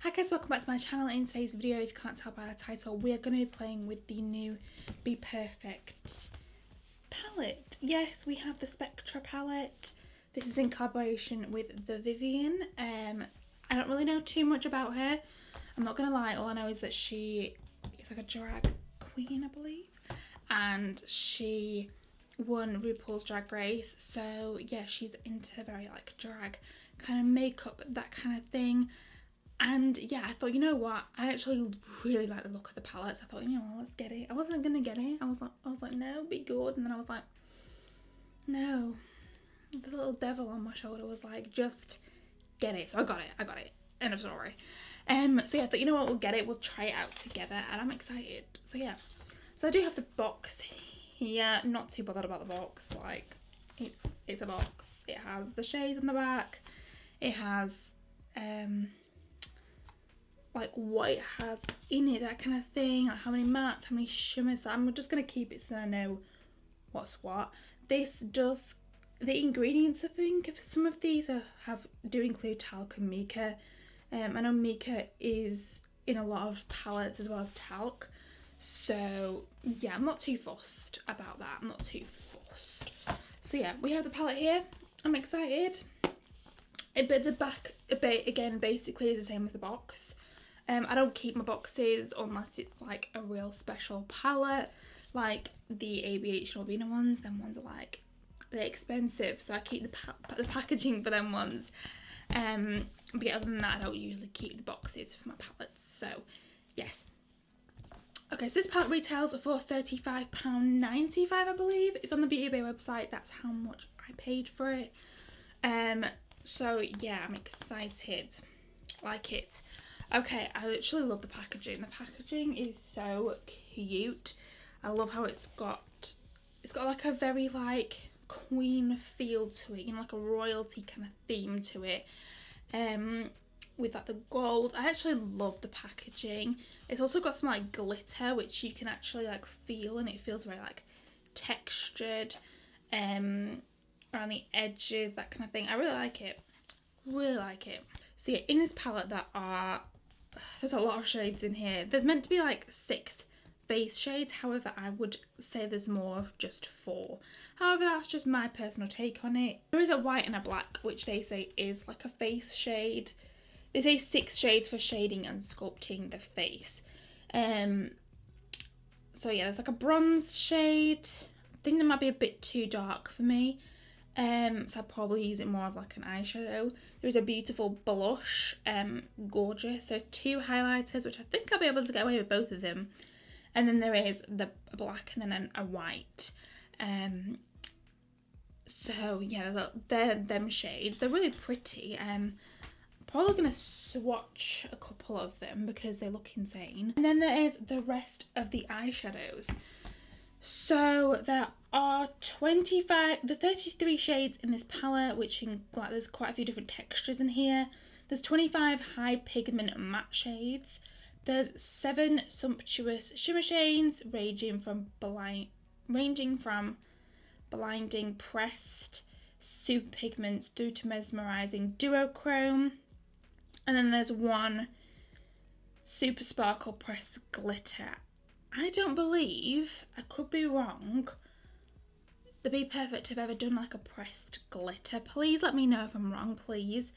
Hi guys, welcome back to my channel. In today's video, if you can't tell by the title, we are going to be playing with the new Bperfect palette. Yes, we have the Spectre palette. This is in collaboration with the Vivienne. I don't really know too much about her. I'm not going to lie, all I know is that she is like a drag queen, I believe. And she won RuPaul's Drag Race. So yeah, she's into very like drag kind of makeup, that kind of thing. And yeah, I thought, you know what, I actually really like the look of the palettes. I thought, you know what, let's get it. I wasn't gonna get it. I was like, no, be good. And then I was like, no. The little devil on my shoulder was like, just get it. So I got it. End of story. So yeah, I thought, you know what, we'll get it. We'll try it out together, and I'm excited. So yeah, so I do have the box here. Not too bothered about the box. Like, it's a box. It has the shades on the back. It has like what it has in it, that kind of thing, like how many mattes, how many shimmers. So I'm just going to keep it so I know what's what. This does, the ingredients I think of some of these do include talc and mica. I know mica is in a lot of palettes as well as talc. So yeah, I'm not too fussed about that. I'm not too fussed. So yeah, we have the palette here. I'm excited. But the back a bit again basically is the same as the box. I don't keep my boxes unless it's like a real special palette, like the ABH Norvina ones. Them ones are like, they're expensive, so I keep the packaging for them ones. But yeah, other than that, I don't usually keep the boxes for my palettes. So yes. Okay, so this palette retails for £35.95, I believe. It's on the Beauty Bay website. That's how much I paid for it. So yeah, I'm excited. Like it. Okay, I literally love the packaging. The packaging is so cute. I love how it's got like a very like queen feel to it, you know, like a royalty kind of theme to it. With like the gold. I actually love the packaging. It's also got some like glitter which you can actually like feel, and it feels very like textured around the edges, that kind of thing. I really like it. Really like it. So yeah, in this palette there's a lot of shades in here. There's meant to be like 6 face shades, however I would say there's more of just 4. However, that's just my personal take on it. There is a white and a black, which they say is like a face shade. They say 6 shades for shading and sculpting the face. So yeah, there's like a bronze shade. I think that might be a bit too dark for me. So I'd probably use it more of like an eyeshadow. There's a beautiful blush, gorgeous. There's 2 highlighters, which I think I'll be able to get away with both of them. And then there is the black and then a white. So yeah, they're them shades. They're really pretty. Probably gonna swatch a couple of them because they look insane. And then there is the rest of the eyeshadows. So there are 33 shades in this palette, which like there's quite a few different textures in here. There's 25 high pigment matte shades. There's 7 sumptuous shimmer shades ranging from blinding pressed super pigments through to mesmerizing duochrome. And then there's 1 super sparkle pressed glitter. I don't believe, I could be wrong, the Bperfect have ever done like a pressed glitter. Please let me know if I'm wrong, please.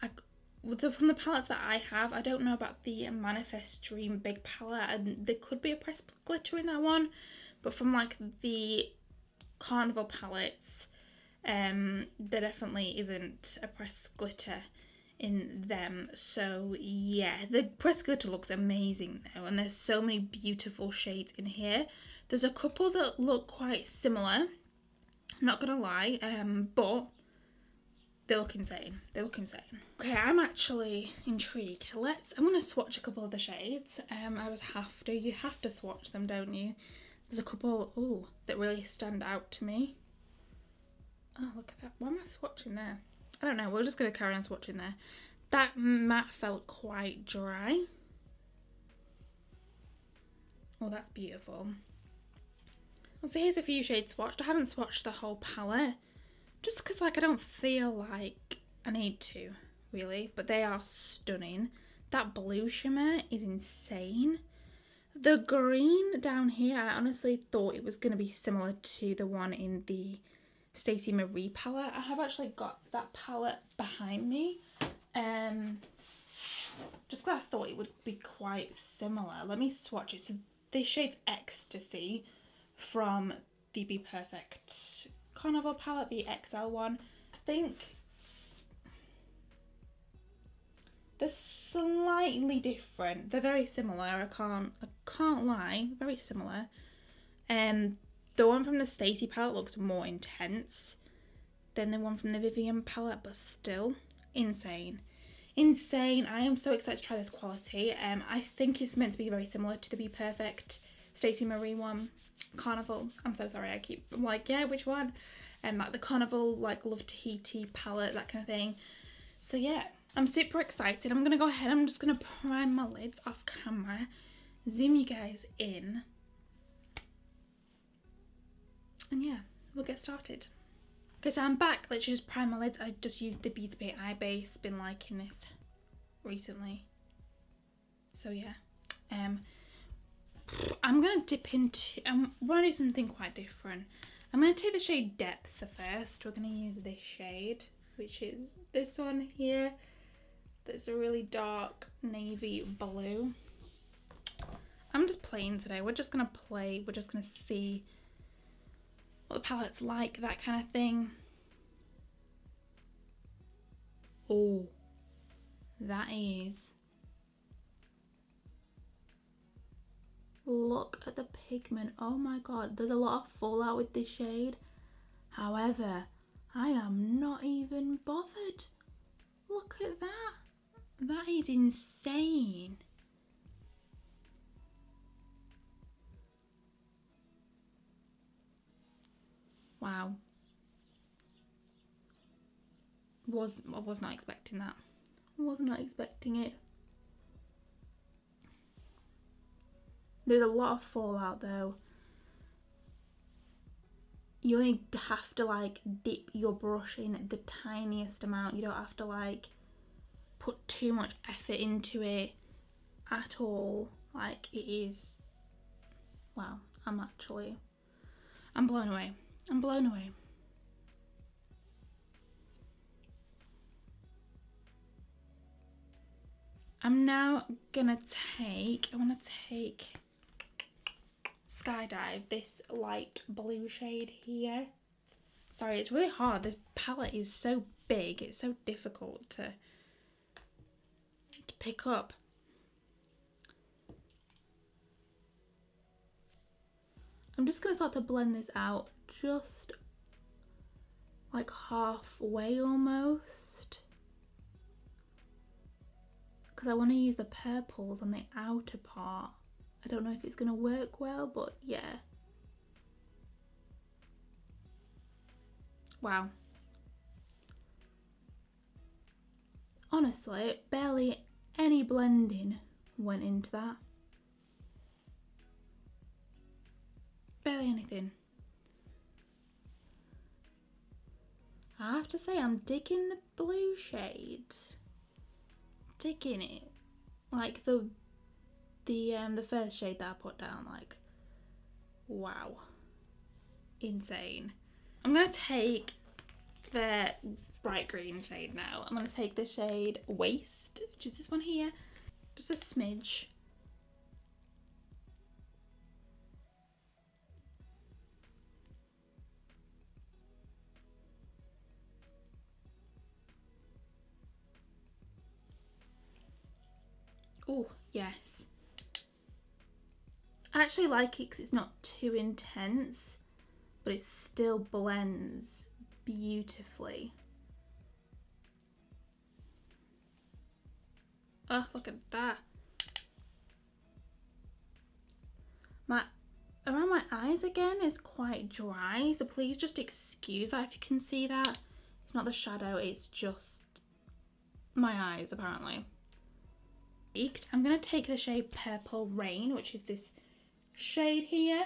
From the palettes that I have, I don't know about the Manifest Dream big palette, and there could be a pressed glitter in that one. But from like the Carnival palettes, there definitely isn't a pressed glitter in them. So yeah, the pressed glitter looks amazing though, and there's so many beautiful shades in here. There's a couple that look quite similar, I'm not gonna lie, but they look insane. They look insane. Okay, I'm actually intrigued. I'm gonna swatch a couple of the shades. You have to swatch them, don't you? There's a couple that really stand out to me. Oh, look at that. Why am I swatching there? I don't know, we're just going to carry on swatching there. That matte felt quite dry. Oh, that's beautiful. Well, so here's a few shades swatched. I haven't swatched the whole palette, just because like I don't feel like I need to, really. But they are stunning. That blue shimmer is insane. The green down here, I honestly thought it was going to be similar to the one in the Stacey Marie palette. I have actually got that palette behind me. Just because I thought it would be quite similar. Let me swatch it. So this shade's Ecstasy from the Bperfect Carnival palette, the XL one. I think they're slightly different. They're very similar. I can't lie. Very similar. The one from the Stacey palette looks more intense than the one from the Vivienne palette, but still insane. Insane. I am so excited to try this quality. I think it's meant to be very similar to the Bperfect Stacey Marie one. Carnival. I'm so sorry. I'm like, yeah, which one? Like the Carnival, like Love Tahiti palette, that kind of thing. So yeah, I'm super excited. I'm gonna go ahead. I'm just gonna prime my lids off camera, zoom you guys in, and yeah, we'll get started. Okay, so I'm back. Let's just prime my lids. I just used the Beauty Bay eye base. Been liking this recently. So yeah, I'm gonna dip into. I want to do something quite different. I'm gonna take the shade Depth first. We're gonna use this shade, which is this one here. That's a really dark navy blue. I'm just playing today. We're just gonna play. We're just gonna see what the palette's like, that kind of thing. Oh, that is. Look at the pigment. Oh my god, there's a lot of fallout with this shade. However, I am not even bothered. Look at that. That is insane. Wow. I was not expecting that. I was not expecting it. There's a lot of fallout though. You only have to like dip your brush in the tiniest amount. You don't have to like put too much effort into it at all. Like it is, wow, I'm blown away. I'm blown away. I'm now gonna take, I wanna take Skydive, this light blue shade here. Sorry, it's really hard. This palette is so big, it's so difficult to pick up. I'm just gonna start to blend this out, just like halfway almost, because I want to use the purples on the outer part. I don't know if it's gonna work well, but yeah. Wow. Honestly, barely any blending went into that. Barely anything. I have to say, I'm digging the blue shade. Digging it. Like the first shade that I put down, like, wow. Insane. I'm gonna take the bright green shade now. I'm gonna take the shade Waste, which is this one here. Just a smidge. Oh, yes. I actually like it because it's not too intense, but it still blends beautifully. Oh, look at that. Around my eyes again is quite dry, so please just excuse that if you can see that. It's not the shadow, it's just my eyes apparently. I'm gonna take the shade Purple Rain, which is this shade here.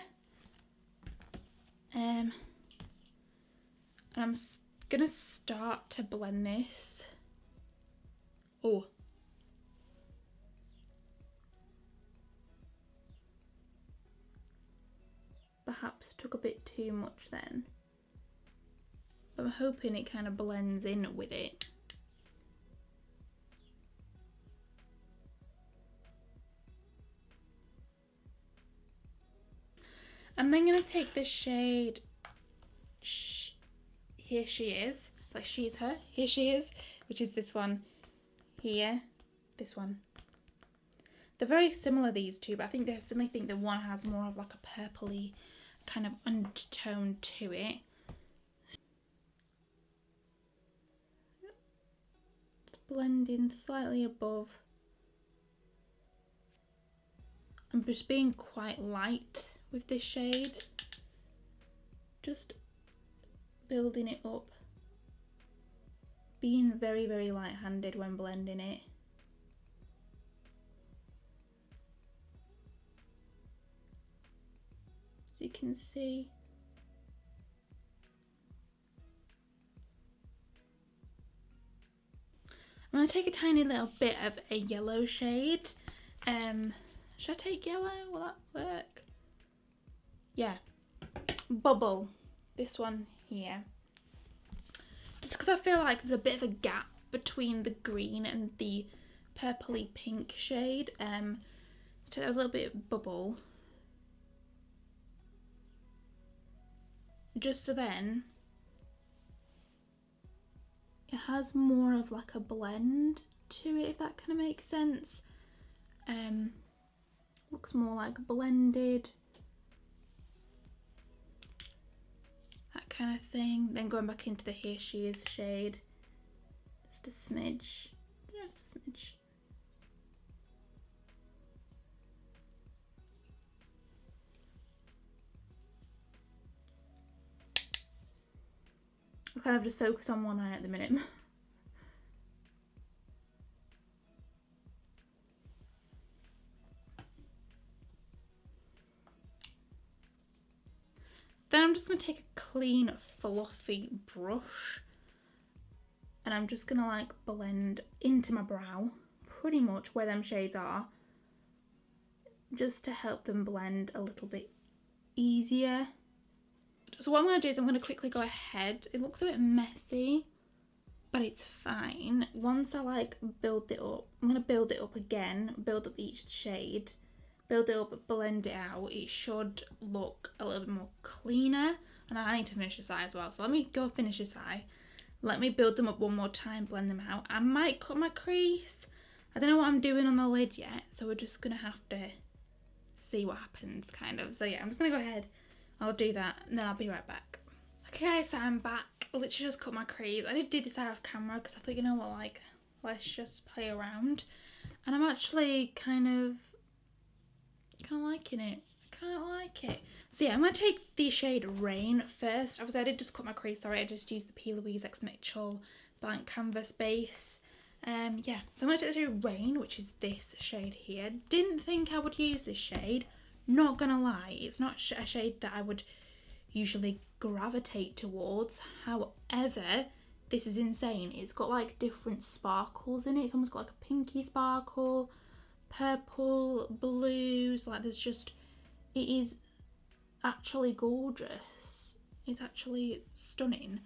And I'm gonna start to blend this. Oh, perhaps took a bit too much then. But I'm hoping it kind of blends in with it. I'm then going to take the shade Here She Is. It's like she's her. Here She Is, which is this one here. This one. They're very similar, these two, but I definitely think the one has more of like a purpley kind of undertone to it. Just blend in slightly above. I'm just being quite light with this shade. Just building it up. Being very, very light-handed when blending it. As you can see. I'm going to take a tiny little bit of a yellow shade. Should I take yellow? Will that work? Yeah. Bubble. This one here. Just because I feel like there's a bit of a gap between the green and the purpley pink shade. Take a little bit of bubble. Just so then it has more of like a blend to it, if that kind of makes sense. Looks more like blended, that kind of thing. Then going back into the Here She Is shade, just a smidge, just a smidge. I kind of just focus on one eye at the minute. Then I'm just going to take a clean, fluffy brush and I'm just going to like blend into my brow, pretty much where them shades are, just to help them blend a little bit easier. So what I'm going to do is I'm going to quickly go ahead. It looks a bit messy, but it's fine. Once I like build it up, I'm going to build it up again, build up each shade. Build it up, blend it out, it should look a little bit more cleaner. And I need to finish this eye as well, so let me go finish this eye. Let me build them up one more time, blend them out. I might cut my crease. I don't know what I'm doing on the lid yet, so we're just going to have to see what happens, kind of. So yeah, I'm just going to go ahead, I'll do that, and then I'll be right back. Okay guys, so I'm back. I literally just cut my crease. I did this eye off camera because I thought, you know what, like, let's just play around. And I'm actually kind of liking it. I kind of like it. So yeah, I'm going to take the shade Rain first. Obviously I did just cut my crease, sorry, I just used the P. Louise X Mitchell blank canvas base. Yeah, so I'm going to take the shade Rain, which is this shade here. Didn't think I would use this shade, not gonna lie. It's not a shade that I would usually gravitate towards. However, this is insane. It's got like different sparkles in it. It's almost got like a pinky sparkle, purple, blues, like there's just, it is actually gorgeous. It's actually stunning.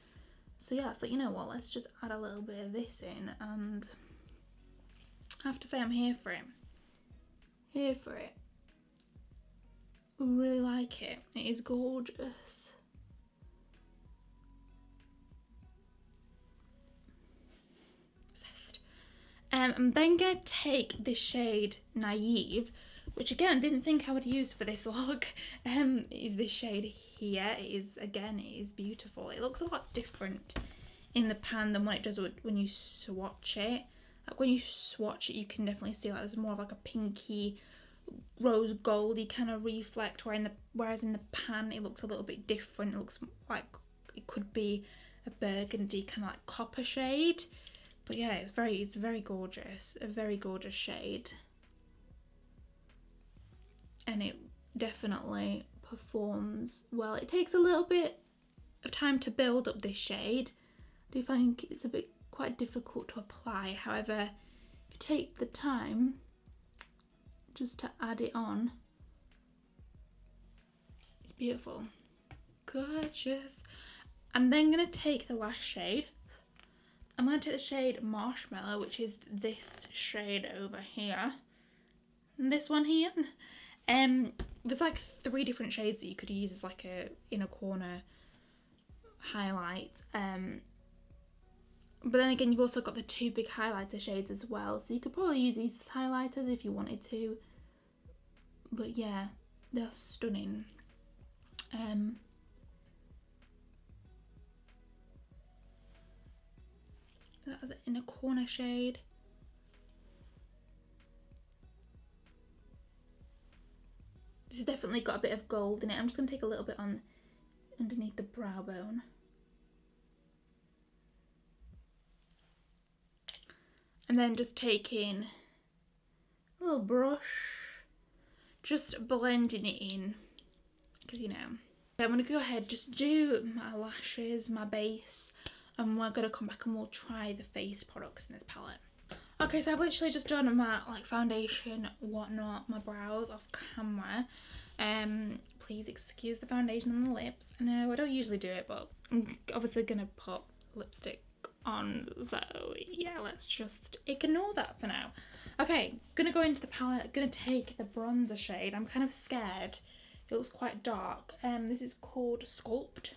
So yeah, I thought, you know what, let's just add a little bit of this in, and I have to say I'm here for it. Here for it. I really like it. It is gorgeous. Obsessed. I'm then going to take the shade Naive, which again, didn't think I would use for this look. Is this shade here. It is, again, it is beautiful. It looks a lot different in the pan than what it does when you swatch it. Like when you swatch it, you can definitely see like there's more of like a pinky, rose goldy kind of reflect, whereas in the pan it looks a little bit different. It looks like it could be a burgundy kind of like copper shade. But yeah, it's very gorgeous, a very gorgeous shade, and it definitely performs well. It takes a little bit of time to build up this shade. I do find it's a bit quite difficult to apply. However, if you take the time just to add it on, it's Beautiful. Gorgeous. I'm then going to take the last shade. I'm going to take the shade Marshmallow, which is this shade over here. And this one here. There's like 3 different shades that you could use as like a inner corner highlight. But then again, you've also got the 2 big highlighter shades as well. So you could probably use these as highlighters if you wanted to. But yeah, they're stunning. That's the inner corner shade. This has definitely got a bit of gold in it. I'm just going to take a little bit on underneath the brow bone. And then just taking a little brush, just blending it in, because you know. So I'm going to go ahead, just do my lashes, my base, and we're going to come back and we'll try the face products in this palette. Okay, so I've literally just done my like foundation, whatnot, my brows off camera. Please excuse the foundation on the lips. I know I don't usually do it, but I'm obviously going to put lipstick on, so yeah, let's just ignore that for now. Okay, gonna go into the palette, gonna take the bronzer shade. I'm kind of scared, it looks quite dark. This is called Sculpt.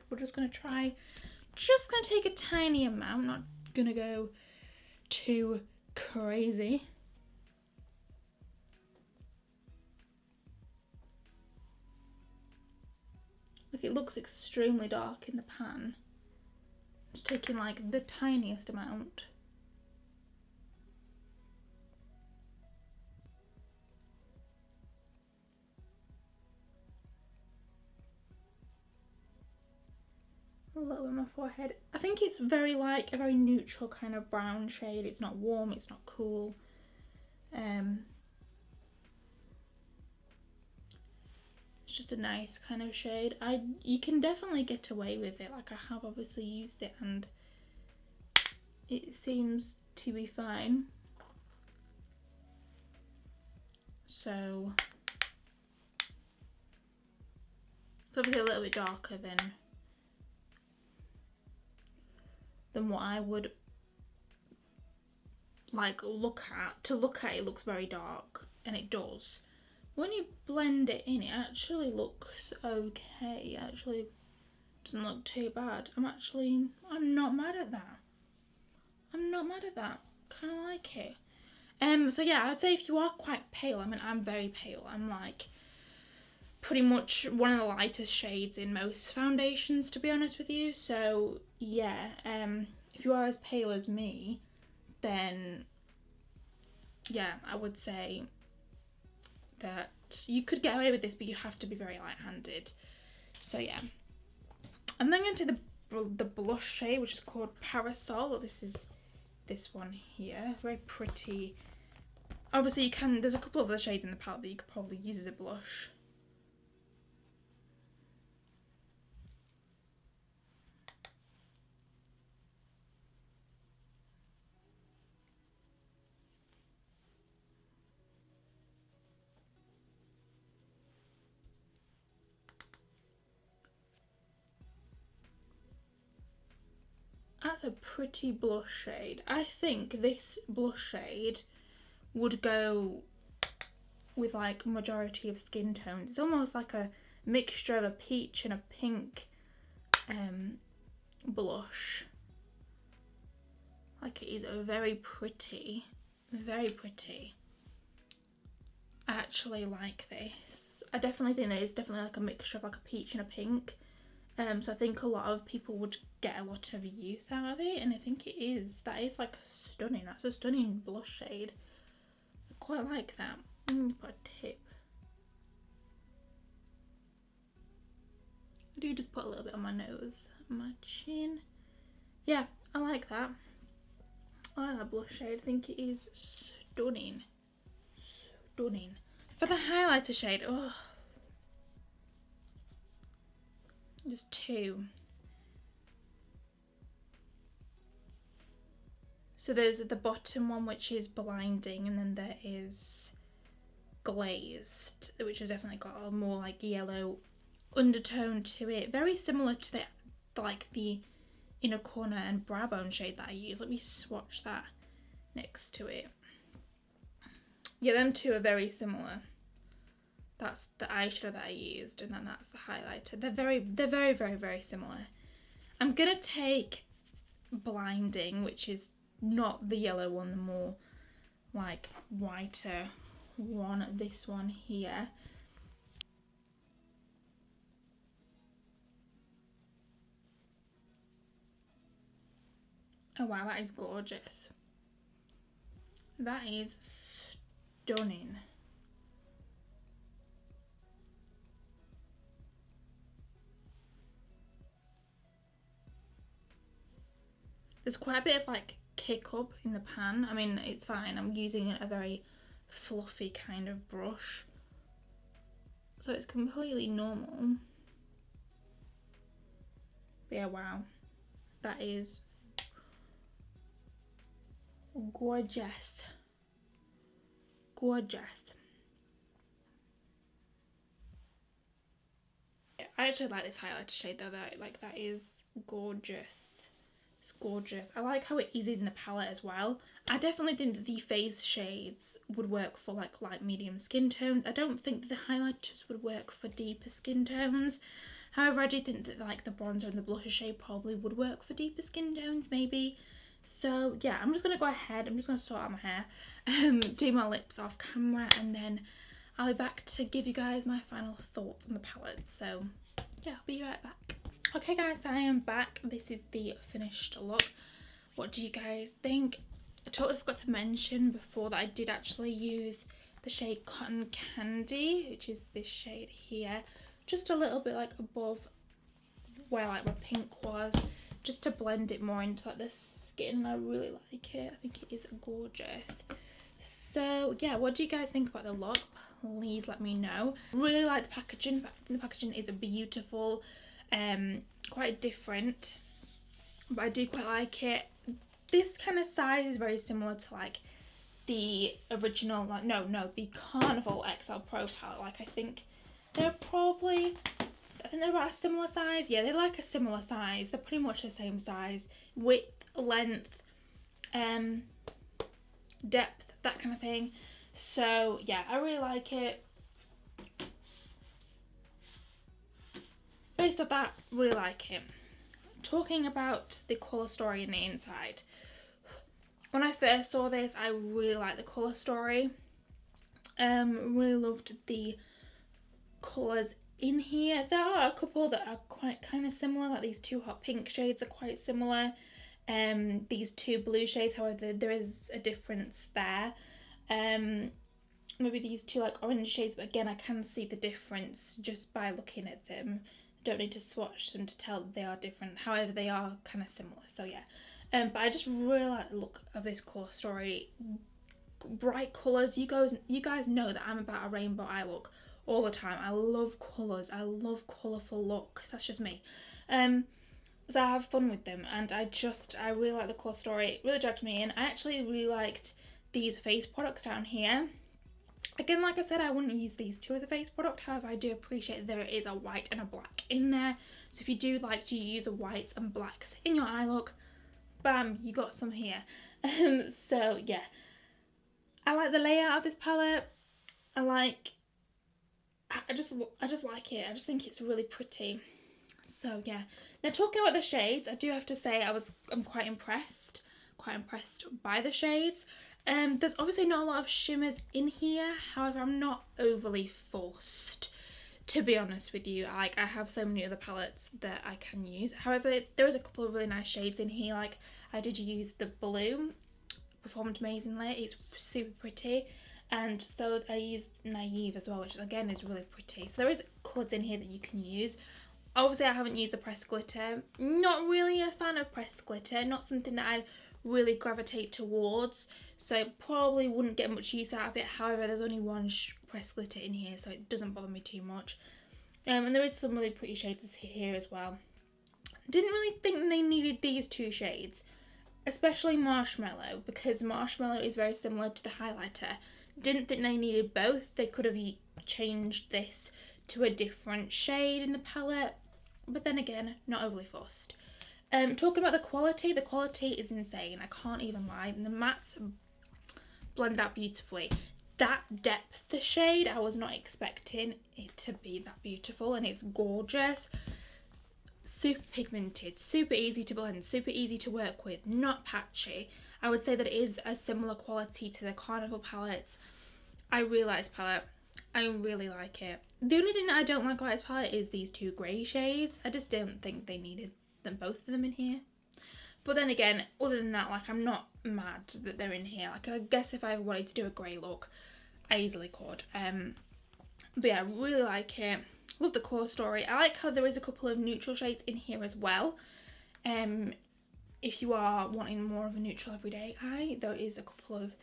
We're just gonna try, just gonna take a tiny amount, not gonna go too crazy. Look, it looks extremely dark in the pan. Just taking like the tiniest amount. A little bit on my forehead. I think it's very like a very neutral kind of brown shade. It's not warm, it's not cool. It's just a nice kind of shade. You can definitely get away with it. Like, I have obviously used it and it seems to be fine. So it's obviously a little bit darker than what I would like look at. To look at, it looks very dark, and it does. When you blend it in, it actually looks okay. It actually doesn't look too bad. I'm not mad at that. I'm not mad at that. Kind of like it. So yeah, I'd say if you are quite pale, I mean, I'm very pale. I'm like pretty much one of the lightest shades in most foundations, to be honest with you. So yeah, if you are as pale as me, then yeah, I would say that you could get away with this, but you have to be very light-handed. So yeah, I'm then going to the blush shade, which is called Parasol. This is this one here, very pretty. Obviously you can, there's a couple of other shades in the palette that you could probably use as a blush. That's a pretty blush shade. I think this blush shade would go with like majority of skin tones. It's almost like a mixture of a peach and a pink blush. Like, it is very pretty, very pretty. I actually like this. I definitely think that it's definitely like a mixture of like a peach and a pink. So I think a lot of people would get a lot of use out of it, and I think it is. That is like stunning. That's a stunning blush shade. I quite like that. Put a tip. I do just put a little bit on my nose and my chin. Yeah, I like that. I like that blush shade. I think it is stunning. Stunning. For the highlighter shade, oh, just 2. So there's the bottom one, which is Blinding, and then there is Glazed, which has definitely got a more like yellow undertone to it. Very similar to the inner corner and brow bone shade that I use. Let me swatch that next to it. Yeah, them two are very similar. That's the eyeshadow that I used, and then that's the highlighter. They're very similar. I'm gonna take Blinding, which is not the yellow one, the more like whiter one, this one here. Oh wow, that is gorgeous. That is stunning. There's quite a bit of like kick up in the pan. I mean, it's fine. I'm using a very fluffy kind of brush, so it's completely normal. But yeah, wow. That is gorgeous. Gorgeous. Yeah, I actually like this highlighter shade though. That is gorgeous. It's gorgeous. I like how it is in the palette as well. I definitely think that the face shades would work for like light medium skin tones. I don't think that the highlighters would work for deeper skin tones. However, I do think that like the bronzer and the blusher shade probably would work for deeper skin tones maybe. So yeah, I'm just going to go ahead, I'm just going to sort out my hair, do my lips off camera, and then I'll be back to give you guys my final thoughts on the palette. So yeah, I'll be right back. Okay guys, I am back. This is the finished look. What do you guys think? I totally forgot to mention before that I did actually use the shade Cotton Candy, which is this shade here, just a little bit like above where like my pink was, just to blend it more into like the skin. I really like it. I think it is gorgeous. So yeah, what do you guys think about the look? Please let me know. Really like the packaging. The packaging is beautiful, quite different, but I do quite like it. This kind of size is very similar to like the original, like the Carnival XL Profile. Like I think they're about a similar size. Yeah, they're like a similar size. They're pretty much the same size. Width, length, depth, that kind of thing. So yeah, I really like it. Based off that, really like it. Talking about the colour story in the inside. When I first saw this, I really liked the colour story. Really loved the colours in here. There are a couple that are quite kind of similar, like these two hot pink shades are quite similar. These two blue shades, however, there is a difference there. Maybe these two like orange shades, but again, I can see the difference just by looking at them. Don't need to swatch them to tell that they are different. However, they are kind of similar. So yeah, but I just really like the look of this colour story. Bright colours. You guys know that I'm about a rainbow eye look all the time. I love colours. I love colourful looks. That's just me. So I have fun with them, and I really like the colour story. It really dragged me in. I actually really liked these face products down here. Again, like I said, I wouldn't use these two as a face product. However, I do appreciate there is a white and a black in there. So if you do like to use a whites and blacks in your eye look, bam, you got some here. So yeah, I like the layout of this palette. I just like it. I just think it's really pretty. So yeah. Now talking about the shades, I do have to say I'm quite impressed by the shades. There's obviously not a lot of shimmers in here. However, I'm not overly forced, to be honest with you. Like, I have so many other palettes that I can use. However, there is a couple of really nice shades in here. Like, I did use the blue, performed amazingly. It's super pretty. And so I used Naive as well, which again is really pretty. So there is colours in here that you can use. Obviously, I haven't used the pressed glitter. Not really a fan of pressed glitter. Not something that I really gravitate towards, so probably wouldn't get much use out of it. However, there's only one pressed glitter in here, so it doesn't bother me too much. And there is some really pretty shades here as well. Didn't really think they needed these two shades, especially Marshmallow, because Marshmallow is very similar to the highlighter. Didn't think they needed both. They could have changed this to a different shade in the palette, but then again, not overly fussed. Talking about the quality is insane. I can't even lie. And the mattes blend out beautifully. That depth shade, I was not expecting it to be that beautiful, and it's gorgeous. Super pigmented, super easy to blend, super easy to work with, not patchy. I would say that it is a similar quality to the Carnival palettes. I really like this palette. I really like it. The only thing that I don't like about this palette is these two grey shades. I just don't think they needed them, both of them in here. But then again, other than that, like, I'm not mad that they're in here. Like, I guess if I ever wanted to do a grey look, I easily could. But yeah, I really like it. Love the core story. I like how there is a couple of neutral shades in here as well. If you are wanting more of a neutral everyday eye, there is a couple of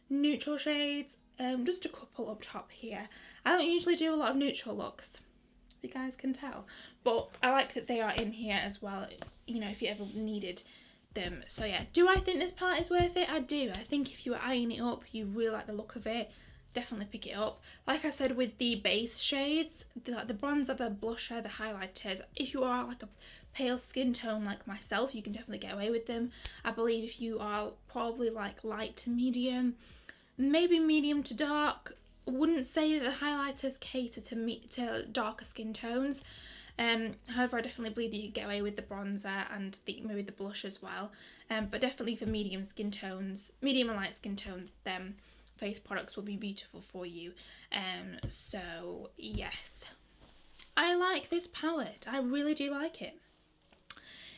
neutral shades. Just a couple up top here. I don't usually do a lot of neutral looks, if you guys can tell. But I like that they are in here as well, you know, if you ever needed them. So yeah, do I think this palette is worth it? I do. I think if you were eyeing it up, you really like the look of it, definitely pick it up. Like I said, with the base shades, the bronzer, the blusher, the highlighters, if you are like a pale skin tone like myself, you can definitely get away with them. I believe if you are probably like light to medium, maybe medium to dark, wouldn't say that the highlighters cater to darker skin tones. However, I definitely believe that you get away with the bronzer and maybe the blush as well. But definitely for medium skin tones, medium and light skin tones, them face products will be beautiful for you. So yes, I like this palette. I really do like it.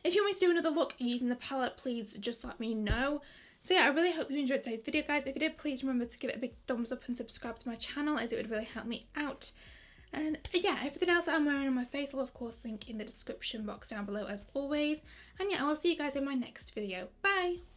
If you want me to do another look using the palette, please just let me know. So yeah, I really hope you enjoyed today's video, guys. If you did, please remember to give it a big thumbs up and subscribe to my channel, as it would really help me out. And yeah, everything else that I'm wearing on my face I'll of course link in the description box down below as always. And yeah, I will see you guys in my next video. Bye!